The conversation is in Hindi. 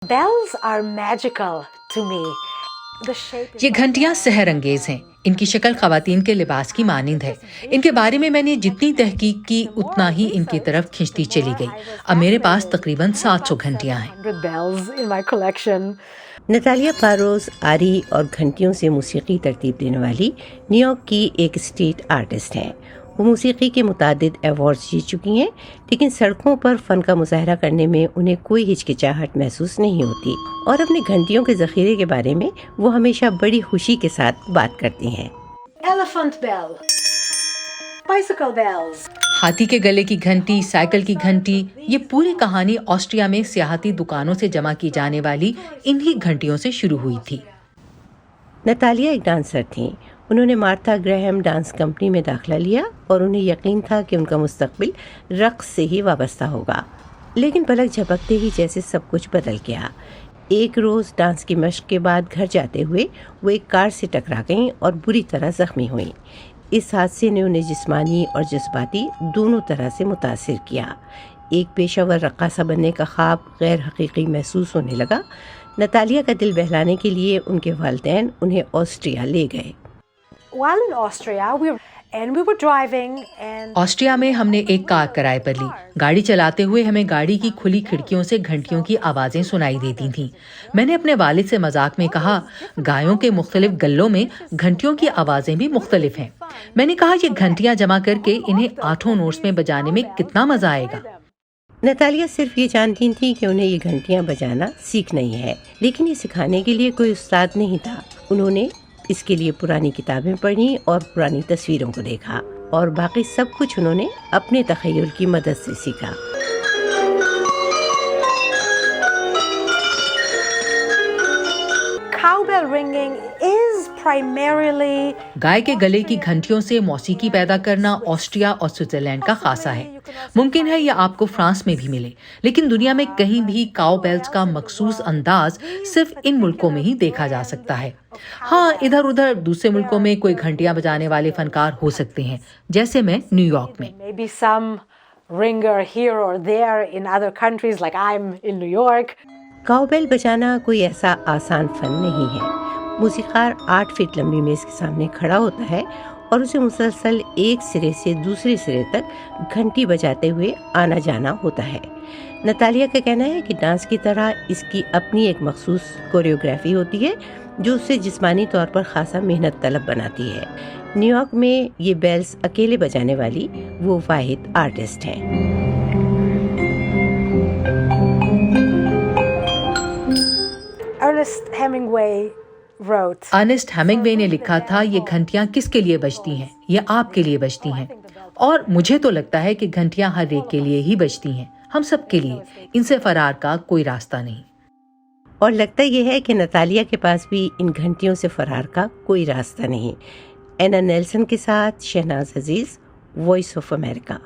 Bells are magical to me. The shape is ये घंटियां सहर अंगेज हैं। इनकी शक्ल खवातीन के लिबास की मानिंद है। इनके बारे में मैंने जितनी तहकीक की उतना ही इनकी तरफ खिंचती चली गई। अब मेरे पास तकरीबन 700 घंटियां हैं। 100 bells in my collection. Natalia फारोज आरी और घंटियों से मौसीकी तरतीब देने वाली न्यूयॉर्क की एक स्ट्रीट आर्टिस्ट हैं। वो मौसीकी के मुतादिद अवार्ड्स जीत चुकी हैं, लेकिन सड़कों पर फ़न का मुजाहरा करने में उन्हें कोई हिचकिचाहट महसूस नहीं होती और अपने घंटियों के ज़ख़ीरे के बारे में वो हमेशा बड़ी खुशी के साथ बात करती हैं। Elephant bell. Bicycle bells. हाथी के गले की घंटी, साइकिल की घंटी, ये पूरी कहानी ऑस्ट्रिया में सियाहती दुकानों से जमा की जाने वाली इन्हीं घंटियों से शुरू हुई थी। नतालिया एक डांसर थीं। उन्होंने मार्था ग्रैहम डांस कंपनी में दाखिला लिया और उन्हें यकीन था कि उनका मुस्तकबिल रक़्स से ही वाबस्ता होगा। लेकिन पलक झपकते ही जैसे सब कुछ बदल गया। एक रोज़ डांस की मश्क के बाद घर जाते हुए वो एक कार से टकरा गईं और बुरी तरह ज़ख्मी हुईं। इस हादसे ने उन्हें जिस्मानी और जज्बाती दोनों तरह से मुतासिर किया। एक पेशावर रक्कासा बनने का ख्वाब गैर हकीकी महसूस होने लगा। नतालिया का दिल बहलाने के लिए उनके वालिदैन उन्हें ऑस्ट्रिया ले गए। While in Austria, we were driving and Austria में हमने एक कार किराए पर ली। गाड़ी चलाते हुए हमें गाड़ी की खुली खिड़कियों से घंटियों की आवाजें सुनाई देती थीं। मैंने अपने वालिद से मजाक में कहा, गायों के मुख्तलिफ गल्लों में घंटियों की आवाजें भी मुख्तलिफ हैं। मैंने कहा, ये घंटियां जमा करके इन्हें 8 नोट्स में बजाने में कितना मजा आएगा। नतालिया सिर्फ ये जानती थी कि उन्हें ये घंटियां बजाना सीखना ही है, लेकिन ये सिखाने के लिए कोई उस्ताद नहीं था। उन्होंने इसके लिए पुरानी किताबें पढ़ी और पुरानी तस्वीरों को देखा और बाकी सब कुछ उन्होंने अपने तख़य्युल की मदद से सीखा। cowbell ringing is primarily गाय के गले की घंटियों से मौसीकी पैदा करना ऑस्ट्रिया और स्विट्जरलैंड का खासा है। मुमकिन है यह आपको फ्रांस में भी मिले, लेकिन दुनिया में कहीं भी काउ बेल्स का मखसूस अंदाज सिर्फ इन मुल्कों में ही देखा जा सकता है। हाँ, इधर उधर दूसरे मुल्कों में कोई घंटियां बजाने वाले फनकार हो सकते हैं, जैसे मैं न्यूयॉर्क में। maybe some ringer here or there in other countries like I'm in New York. Cowbell बजाना कोई ऐसा आसान फन नहीं है। मूसीकार 8 फीट लंबी मेज के सामने खड़ा होता है और उसे मुसलसल एक सिरे से दूसरे सिरे तक घंटी बजाते हुए आना जाना होता है। नतालिया का कहना है कि डांस की तरह इसकी अपनी एक मखसूस कोरियोग्राफी होती है जो उसे जिस्मानी तौर पर खासा मेहनत तलब बनाती है। न्यूयॉर्क में ये बेल्स अकेले बजाने वाली वो वाहिद आर्टिस्ट हैं। Ernest Hemingway wrote. Ernest Hemingway ने लिखा था, ये घंटियां किसके लिए बजती हैं? ये आपके लिए बजती हैं। और मुझे तो लगता है कि घंटियां हर एक के लिए ही बजती हैं, हम सब के लिए। इनसे फरार का कोई रास्ता नहीं। और लगता यह है कि नतालिया के पास भी इन घंटियों से फरार का कोई रास्ता नहीं। एना नेल्सन के साथ शहनाज अजीज, वॉइस ऑफ अमेरिका।